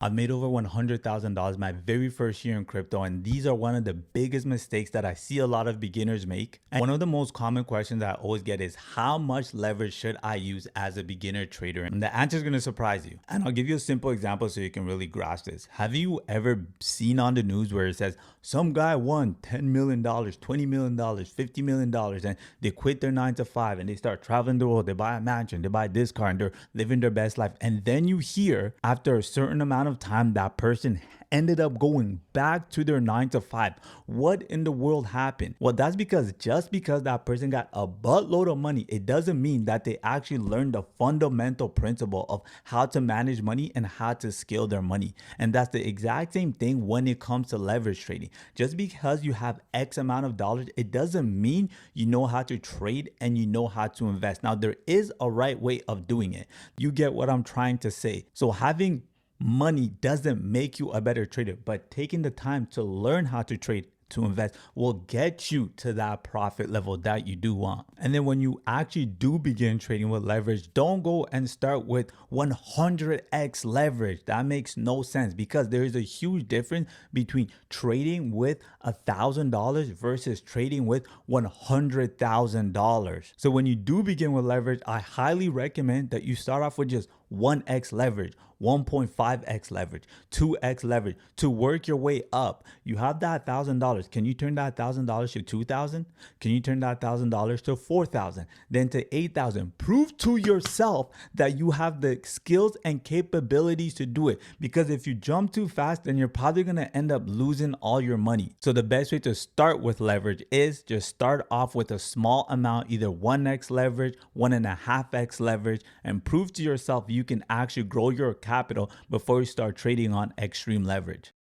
I've made over $100,000 my very first year in crypto, and these are one of the biggest mistakes that I see a lot of beginners make. And one of the most common questions I always get is, how much leverage should I use as a beginner trader? And the answer is going to surprise you. And I'll give you a simple example so you can really grasp this. Have you ever seen on the news where it says some guy won $10 million, $20 million, $50 million, and they quit their 9 to 5 and they start traveling the world, they buy a mansion, they buy this car, and they're living their best life. And then you hear after a certain amount of time that person ended up going back to their 9 to 5. What in the world happened? Well, that's because just because that person got a buttload of money, it doesn't mean that they actually learned the fundamental principle of how to manage money and how to scale their money. And that's the exact same thing when it comes to leverage trading. Just because you have X amount of dollars, it doesn't mean you know how to trade and you know how to invest. Now, there is a right way of doing it. You get what I'm trying to say. So having money doesn't make you a better trader, but taking the time to learn how to trade, to invest, will get you to that profit level that you do want. And then when you actually do begin trading with leverage, don't go and start with 100x leverage. That makes no sense, because there is a huge difference between trading with $1,000 versus trading with $100,000. So when you do begin with leverage, I highly recommend that you start off with just 1x leverage, 1.5x leverage, 2x leverage to work your way up. You have that $1,000. Can you turn that $1,000 to 2,000? Can you turn that $1,000 to 4,000? Then to 8,000? Prove to yourself that you have the skills and capabilities to do it. Because if you jump too fast, then you're probably going to end up losing all your money. So the best way to start with leverage is just start off with a small amount, either 1x leverage, 1.5x leverage, and prove to yourself you can actually grow your capital before you start trading on extreme leverage.